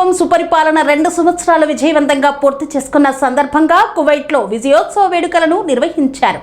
ప్రభుత్వం సుపరిపాలన 2 సంవత్సరాల విజయవంతంగా పూర్తి చేసుకున్న సందర్భంగా కువైట్లో విజయోత్సవ వేడుకలను నిర్వహించారు.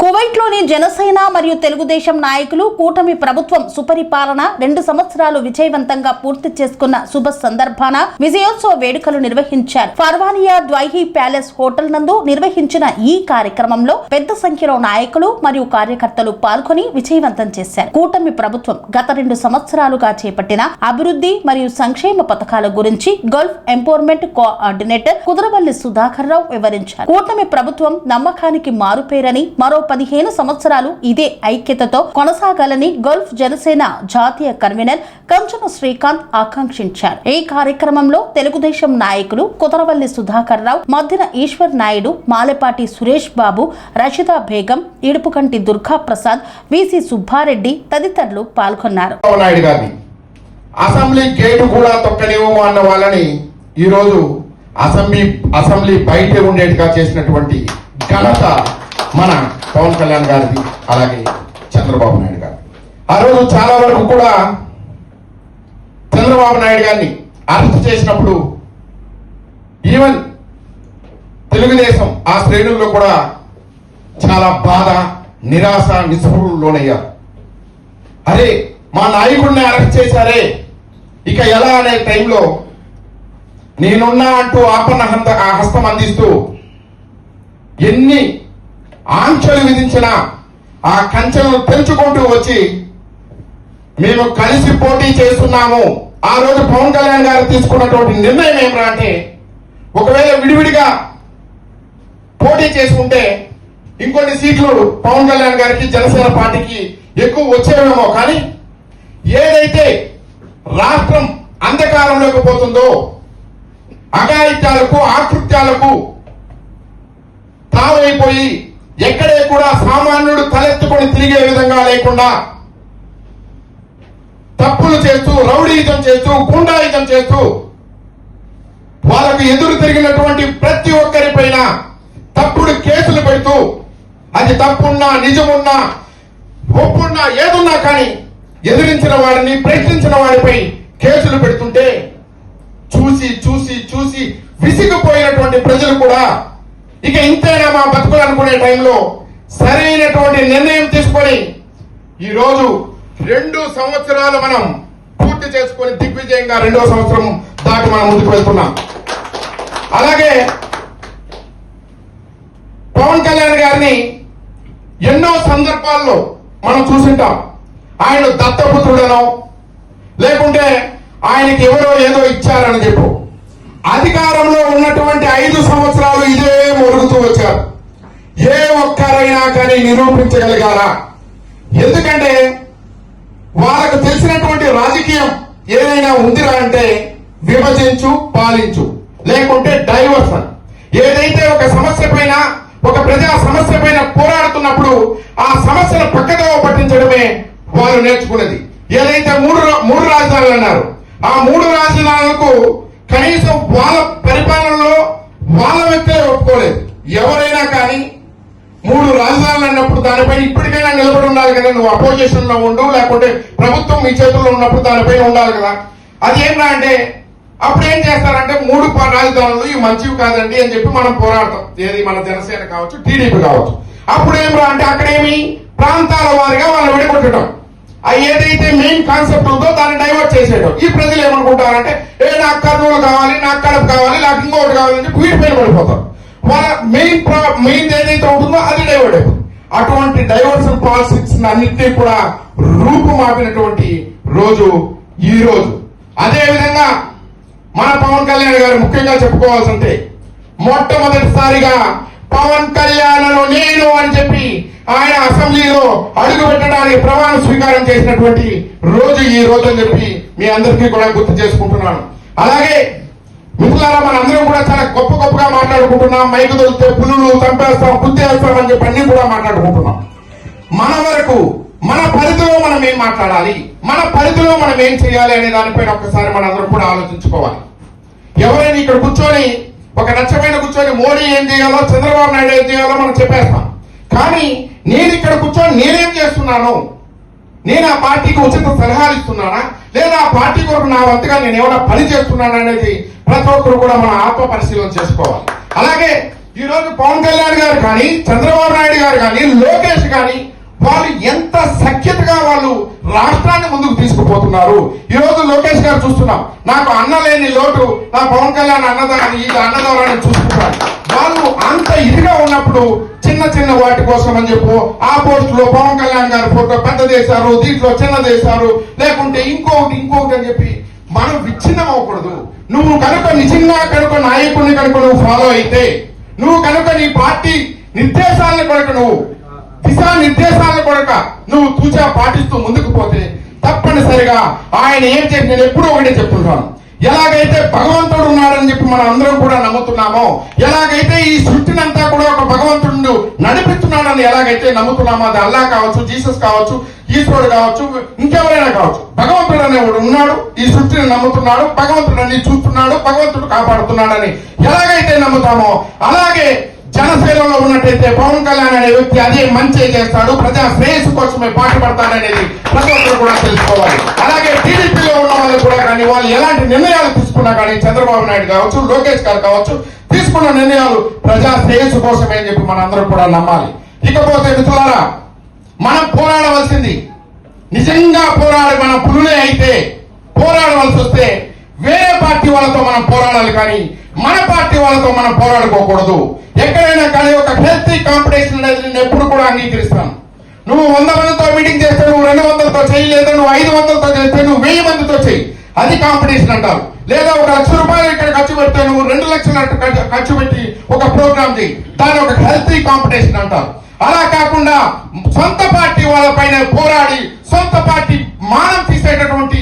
కువైట్లోని జనసేన మరియు తెలుగుదేశం నాయకులు కూటమి ప్రభుత్వం సుపరిపాలన 2 సంవత్సరాలు విజయవంతంగా పూర్తి చేసుకున్న శుభ సందర్భాన విజయోత్సవ వేడుకలు నిర్వహించారు. ఫర్వానియా ద్వైహీ ప్యాలెస్ హోటల్ నందు నిర్వహించిన ఈ కార్యక్రమంలో పెద్ద సంఖ్యలో నాయకులు మరియు కార్యకర్తలు పాల్గొని విజయవంతం చేశారు. కూటమి ప్రభుత్వం గత 2 సంవత్సరాలుగా చేపట్టిన అభివృద్ధి మరియు సంక్షేమ పథకాల గురించి gulf empowerment coordinator Kudaravalli Sudhakar Rao వివరించారు. కూటమి ప్రభుత్వం నమ్మకానికి మారుపేరని మరో 15 సంవత్సరాలు ఇదే ఐక్యతతో కొనసాగాలని గల్ఫ్ జనసేన జాతీయ కన్వీనర్ కంచన శ్రీకాంత్ ఆకాంక్షించారు. ఈ కార్యక్రమంలో తెలుగుదేశం నాయకులు కుదరవల్లి సుధాకర్ రావు, మద్దిన ఈశ్వర్ నాయుడు, మాలెపాటి సురేష్ బాబు, రషిదా బేగం, ఇడుపుకంటి దుర్గా ప్రసాద్, విసి సుబ్బారెడ్డి తదితరులు పాల్గొన్నారు. అసెంబ్లీ గేటు కూడా తొక్కలేము అన్న వాళ్ళని ఈరోజు అసెంబ్లీ బయట ఉండేట్టుగా చేసినటువంటి ఘనత మన పవన్ కళ్యాణ్ గారిది, అలాగే చంద్రబాబు నాయుడు గారు. ఆ రోజు చాలా వరకు కూడా చంద్రబాబు నాయుడు గారిని అరెస్ట్ చేసినప్పుడు ఈవెన్ తెలుగుదేశం ఆ శ్రేణుల్లో కూడా చాలా బాధ, నిరాశ, నిస్పృహలు లోనయ్యారు. అరే మా నాయకుడిని అరెస్ట్ చేశారే, ఇక ఎలా అనే టైంలో నేనున్నా అంటూ ఆపన్న హస్తం అందిస్తూ ఎన్ని ఆంక్షలు విధించిన ఆ కంచెలను పెంచుకుంటూ వచ్చి మేము కలిసి పోటీ చేస్తున్నాము. ఆ రోజు పవన్ కళ్యాణ్ గారు తీసుకున్నటువంటి నిర్ణయం ఏమిరా అంటే, ఒకవేళ విడివిడిగా పోటీ చేసుకుంటే ఇంకొన్ని సీట్లు పవన్ కళ్యాణ్ గారికి జనసేన పార్టీకి ఎక్కువ వచ్చేవేమో, కానీ ఏదైతే రాష్ట్రం అంధకారంలోకి పోతుందో, అఘాయిత్యాలకు ఆకృత్యాలకు తావైపోయి ఎక్కడే కూడా సామాన్యుడు తలెత్తుకొని తిరిగే విధంగా లేకుండా తప్పులు చేస్తూ, రౌడీయిజం చేస్తూ, గుండాయిజం చేస్తూ వాళ్ళకు ఎదురు తిరిగినటువంటి ప్రతి ఒక్కరిపైన తప్పుడు కేసులు పెడుతూ, అది తప్పున్నా నిజమున్నా ఒప్పున్నా ఏదున్నా కానీ ఎదిరించిన వాడిని, ప్రశ్నించిన వాడిపై కేసులు పెడుతుంటే చూసి చూసి చూసి విసిగిపోయినటువంటి ప్రజలు కూడా ఇక ఇంతైనా మా బతుకులు అనుకునే టైంలో సరైనటువంటి నిర్ణయం తీసుకొని ఈరోజు 2 సంవత్సరాలు మనం పూర్తి చేసుకొని దిగ్విజయంగా 2వ సంవత్సరం దాటి మనం ముందుకు వెళ్తున్నాం. అలాగే పవన్ కళ్యాణ్ గారిని ఎన్నో సందర్భాల్లో మనం చూసింటాం. ఆయన దత్తపుత్రుడనో లేకుంటే ఆయనకి ఎవరో ఏదో ఇచ్చారని చెప్పు అధికారంలో ఉన్నటువంటి 5 సంవత్సరాలు ఇదే మొరుగుతూ వచ్చారు. ఏ ఒక్కరైనా కానీ నిరూపించగలిగారా? ఎందుకంటే వాళ్ళకు తెలిసినటువంటి రాజకీయం ఏదైనా ఉందిరా అంటే విభజించు, పాలించు, లేకుంటే డైవర్షన్. ఏదైతే ఒక సమస్య పైన, ఒక ప్రజా సమస్య పైన పోరాడుతున్నప్పుడు ఆ సమస్యను పక్కదో పట్టించడమే వాళ్ళు నేర్చుకున్నది. ఏదైతే మూడు రాజధానులు అన్నారు, ఆ 3 రాజధానులకు కనీసం వాళ్ళ పరిపాలనలో వాళ్ళ వ్యక్తులే ఒప్పుకోలేదు. ఎవరైనా కానీ 3 రాజధానులు అన్నప్పుడు దానిపై ఇప్పటికైనా నిలబడి ఉండాలి కదా. నువ్వు అపోజిషన్ లో ఉండు, లేకుంటే ప్రభుత్వం మీ చేతుల్లో ఉన్నప్పుడు దానిపైన ఉండాలి కదా. అది ఏంటా అంటే అప్పుడు ఏం చేస్తారంటే 3 రాజధానులు ఇవి మంచివి కాదండి అని చెప్పి మనం పోరాడతాం. ఏది మన జనసేన కావచ్చు, టీడీపీ కావచ్చు. అప్పుడు ఏమిరా అంటే అక్కడేమి ప్రాంతాల వారిగా వాళ్ళని విడగొట్టడం, ఏదైతే మెయిన్ కాన్సెప్ట్ ఉందో దాన్ని డైవర్ట్ చేసేయడం. ఈ ప్రజలు ఏమనుకుంటారంటే నాకు కర్నూలు కావాలి, నాకు కడప కావాలి, నాకు ఇంకోటి కావాలని చెప్పి వీటిపైన పడిపోతారు. వాళ్ళ మెయిన్ ఏదైతే ఉంటుందో అది డైవర్ట్ అయిపోతుంది. అటువంటి డైవర్షన్ పాలిటిక్స్ అన్నింటినీ కూడా రూపుమాపినటువంటి రోజు ఈ రోజు. అదే విధంగా మన పవన్ కళ్యాణ్ గారు ముఖ్యంగా చెప్పుకోవాల్సింటే, మొట్టమొదటిసారిగా పవన్ కళ్యాణ్ నేను అని చెప్పి ఆయన అసెంబ్లీలో అడుగు పెట్టడానికి ప్రమాణ స్వీకారం చేసినటువంటి రోజు ఈ రోజు అని చెప్పి మీ అందరికీ కూడా గుర్తు చేసుకుంటున్నాను. అలాగే మిత్రులారా, మనందరం కూడా చాలా గొప్పగా మాట్లాడుకుంటున్నాం. మైకు దొరికితే పులులు చంపేస్తాం, గుర్తేస్తాం అని చెప్పి అన్ని కూడా మాట్లాడుకుంటున్నాం. మన వరకు మన పరిధిలో మనం ఏం మాట్లాడాలి, మన పరిధిలో మనం ఏం చేయాలి అనే దానిపైన ఒక్కసారి మనందరం కూడా ఆలోచించుకోవాలి. ఎవరైనా ఇక్కడ కూర్చొని ఒక నచ్చమైన కూర్చొని మోడీ ఏం చేయాలో, చంద్రబాబు నాయుడు ఏం చేయాలో మనం చెప్పేస్తాం. కానీ నేను ఇక్కడ కూర్చొని నేనేం చేస్తున్నాను, నేను ఆ పార్టీకి ఉచిత సలహాలు ఇస్తున్నానా, లేదా ఆ పార్టీ కొరకు నా వంతుగా నేను ఏమైనా పని చేస్తున్నాను అనేది ప్రతి ఒక్కరు కూడా మన ఆత్మ పరిశీలన చేసుకోవాలి. అలాగే ఈ రోజు పవన్ కళ్యాణ్ గారు కానీ, చంద్రబాబు నాయుడు గారు కానీ, లోకేష్ కానీ వాళ్ళు ఎంత సఖ్యతగా వాళ్ళు రాష్ట్రాన్ని ముందుకు తీసుకుపోతున్నారు. ఈ రోజు లోకేష్ గారు చూస్తున్నాం, నాకు అన్న లేని లోటు నా పవన్ కళ్యాణ్ అన్నదాన్ని చూసుకుంటారు. వాళ్ళు అంత ఇదిగా ఉన్నప్పుడు చిన్న చిన్న వాటి కోసం అని చెప్పు ఆ పోస్ట్ లో పవన్ కళ్యాణ్ గారి ఫోటో పెద్దదేశారు, దీంట్లో చిన్నదేశారు, లేకుంటే ఇంకొకటి అని చెప్పి మనం విచ్ఛిన్నం అవ్వకూడదు. నువ్వు కనుక నిజంగా కనుక నాయకుడిని కనుక నువ్వు ఫాలో అయితే, నువ్వు కనుక నీ పార్టీ నిర్దేశాలను కనుక నువ్వు దిశా నిర్దేశాలను కొడక నువ్వు తూచా పాటిస్తూ ముందుకు పోతే తప్పనిసరిగా ఆయన ఏం చేసి నేను ఎప్పుడూ ఒకటే చెప్తుంటాను, ఎలాగైతే భగవంతుడు ఉన్నాడని చెప్పి మనం అందరం కూడా నమ్ముతున్నామో, ఎలాగైతే ఈ సృష్టినంతా కూడా ఒక భగవంతుడు నడిపిస్తున్నాడని ఎలాగైతే నమ్ముతున్నామో, అది అల్లా కావచ్చు, జీసస్ కావచ్చు, ఈశ్వరుడు కావచ్చు, ఇంకెవరైనా కావచ్చు, భగవంతుడు అనేవాడు ఉన్నాడు, ఈ సృష్టిని నమ్ముతున్నాడు, భగవంతుడు అన్ని చూస్తున్నాడు, భగవంతుడు కాపాడుతున్నాడని ఎలాగైతే నమ్ముతామో, అలాగే జనసేనలో ఉన్నట్టయితే పవన్ కళ్యాణ్ అనే వ్యక్తి అదే మంచి చేస్తాడు, ప్రజా శ్రేయస్సు కోసమే పాటుపడతాడనేది ప్రతి ఒక్కరు కూడా తెలుసుకోవాలి. అలాగే టీడీపీలో ఉన్న వాళ్ళు కూడా కానీ వాళ్ళు ఎలాంటి నిర్ణయాలు తీసుకున్నా కానీ, చంద్రబాబు నాయుడు కావచ్చు, లోకేష్ గారు కావచ్చు, తీసుకున్న నిర్ణయాలు ప్రజా శ్రేయస్సు కోసమే అని చెప్పి మనందరం కూడా నమ్మాలి. ఇకపోతే మిత్రులారా, మనం పోరాడవలసింది నిజంగా మన పులులే అయితే పోరాడవలసి వస్తే వేరే పార్టీ వాళ్ళతో మనం పోరాడాలి, కానీ మన పార్టీ వాళ్ళతో మనం పోరాడుకోకూడదు. ఎక్కడైనా కానీ ఒక హెల్తీ కాంపిటీషన్ అనేది నేను ఎప్పుడు కూడా అంగీకరిస్తాను. నువ్వు 100 మందితో మీటింగ్ చేస్తే నువ్వు 200తో చేయలేదు, నువ్వు 500తో చేస్తే నువ్వు 1000 మందితో చెయ్యి, అది కాంపిటీషన్ అంటారు. లేదా ఒక ₹1,00,000 ఇక్కడ ఖర్చు పెడితే నువ్వు 2 లక్షలు ఖర్చు పెట్టి ఒక ప్రోగ్రామ్ చేయి, దాన్ని ఒక హెల్తీ కాంపిటీషన్ అంటారు. అలా కాకుండా సొంత పార్టీ వాళ్ళపైన పోరాడి సొంత పార్టీ మానం తీసేటటువంటి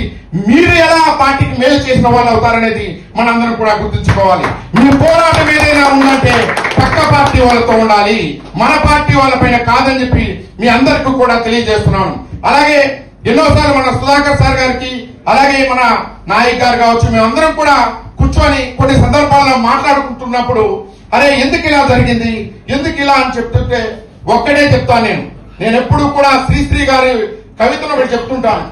మీరు ఎలా ఆ పార్టీకి మేలు చేసిన వాళ్ళు అవుతారనేది మనందరం కూడా గుర్తుంచుకోవాలి. మీ పోరాటం ఏదైనా ఉందంటే పక్క పార్టీ వాళ్ళతో ఉండాలి, మన పార్టీ వాళ్ళపైన కాదని చెప్పి మీ అందరికీ కూడా తెలియజేస్తున్నాను. అలాగే ఎన్నోసార్లు మన సుధాకర్ సార్ గారికి, అలాగే మన నాయక్ గారు కావచ్చు, మేమందరం కూడా కూర్చొని కొన్ని సందర్భాల్లో మాట్లాడుకుంటున్నప్పుడు అరే ఎందుకు ఇలా జరిగింది, ఎందుకు ఇలా అని చెప్తుంటే ఒక్కడే చెప్తాను, నేను ఎప్పుడు కూడా శ్రీశ్రీ గారి కవితను ఒకటి చెప్తుంటాను,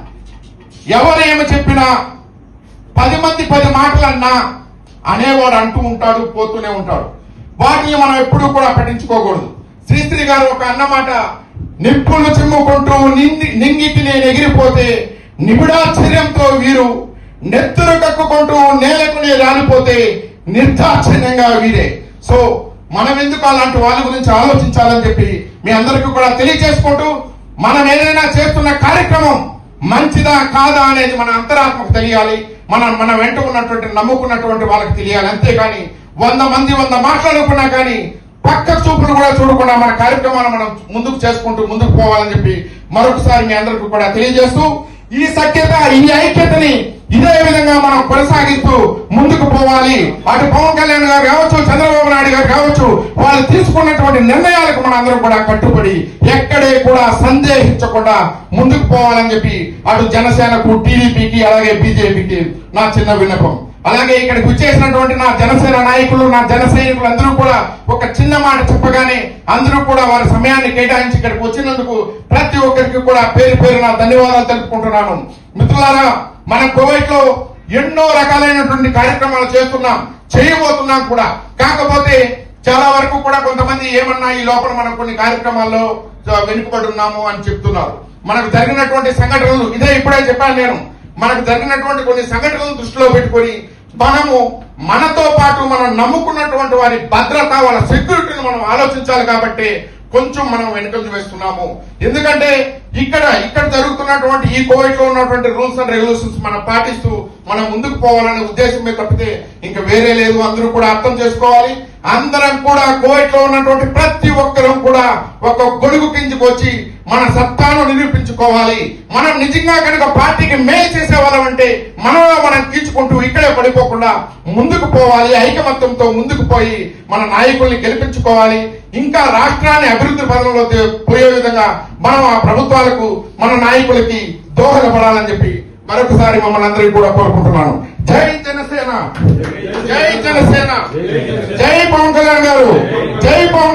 ఎవరేమి చెప్పినా 10 మంది 10 మాటలన్నా అనేవాడు అంటూ ఉంటాడు, పోతూనే ఉంటాడు. వాటిని మనం ఎప్పుడూ కూడా పట్టించుకోకూడదు. శ్రీశ్రీ గారు ఒక అన్నమాట, నిప్పులు చిమ్ముకుంటూ నింగికి నేను ఎగిరిపోతే నిబిడాశ్చర్యంతో వీరు, నెత్తురు కక్కుకుంటూ నేలకు నేను రాలిపోతే నిర్దాక్షిణ్యంగా వీరే. సో మనం ఎందుకు అలాంటి వాళ్ళ గురించి ఆలోచించాలని చెప్పి మీ అందరికీ కూడా తెలియజేసుకుంటూ, మనం ఏదైనా చేస్తున్న కార్యక్రమం మంచిదా కాదా అనేది మన అంతరాత్మకు తెలియాలి, మన వెంట ఉన్నటువంటి నమ్ముకున్నటువంటి వాళ్ళకి తెలియాలి. అంతేగాని 100 మంది 100 మాట్లాడుకున్నా కానీ పక్క చూపులు కూడా చూడకుండా మన కార్యక్రమాన్ని మనం ముందుకు చేసుకుంటూ ముందుకు పోవాలని చెప్పి మరొకసారి మీ అందరికీ కూడా తెలియజేస్తూ, ఈ సఖ్యత ఈ ఐక్యతని ఇదే విధంగా మనం కొనసాగిస్తూ ముందుకు పోవాలి. అటు పవన్ కళ్యాణ్ గారు కావచ్చు, చంద్రబాబు నాయుడు గారు కావచ్చు, వాళ్ళు తీసుకున్నటువంటి నిర్ణయాలకు మనం అందరం కూడా కట్టుబడి ఎక్కడే కూడా సందేహించకుండా ముందుకు పోవాలని చెప్పి అటు జనసేనకు, టీడీపీకి, అలాగే బీజేపీకి నా చిన్న విన్నపం. అలాగే ఇక్కడికి వచ్చేసినటువంటి నా జనసేన నాయకులు, నా జన సైనికులు అందరూ కూడా ఒక చిన్న మాట చెప్పగానే అందరూ కూడా వారి సమయాన్ని కేటాయించి ఇక్కడికి వచ్చినందుకు ప్రతి ఒక్కరికి కూడా పేరు పేరు నా ధన్యవాదాలు తెలుపుకుంటున్నాను. మిత్రులారా, మన కువైట్ లో ఎన్నో రకాలైనటువంటి కార్యక్రమాలు చేస్తున్నాం, చేయబోతున్నాం కూడా. కాకపోతే చాలా వరకు కూడా కొంతమంది ఏమన్నా ఈ లోపల మనం కొన్ని కార్యక్రమాల్లో వెనుకబడి ఉన్నాము అని చెప్తున్నారు. మనకు జరిగినటువంటి సంఘటనలు ఇదే ఇప్పుడే చెప్పాను నేను, మనకు జరిగినటువంటి కొన్ని సంఘటనలను దృష్టిలో పెట్టుకొని మనము మనతో పాటు మనం నమ్ముకున్నటువంటి వారి భద్రత, వాళ్ళ సెక్యూరిటీని మనం ఆలోచించాలి. కాబట్టి కొంచెం మనం వెనుకంజ వేస్తున్నాము. ఎందుకంటే ఇక్కడ జరుగుతున్నటువంటి ఈ కోవిడ్ లో ఉన్నటువంటి రూల్స్ అండ్ రెగ్యులేషన్స్ మనం పాటిస్తూ మనం ముందుకు పోవాలనే ఉద్దేశమే తప్పితే ఇంకా వేరే లేదు. అందరూ కూడా అర్థం చేసుకోవాలి. అందరం కూడా కోవిడ్ లో ఉన్నటువంటి ప్రతి ఒక్కరం కూడా ఒక గొడుగు కిందకి వచ్చి మన సత్తాను నిరూపించుకోవాలి. మనం నిజంగా కనుక పార్టీకి మేలు చేసే వాళ్ళం అంటే మనలో మనం తీర్చుకుంటూ ఇక్కడే పడిపోకుండా ముందుకు పోవాలి. ఐకమత్యంతో ముందుకు పోయి మన నాయకుల్ని గెలిపించుకోవాలి. ఇంకా రాష్ట్రాన్ని అభివృద్ధి పదంలో పోయే విధంగా మనం ఆ ప్రభుత్వాలకు, మన నాయకులకి దోహదపడాలని చెప్పి మరొకసారి మమ్మల్ని అందరికీ కూడా కోరుకుంటున్నాను. జై జనసేన, జై జనసేన, జై పవన్ కళ్యాణ్ గారు, జై పవన్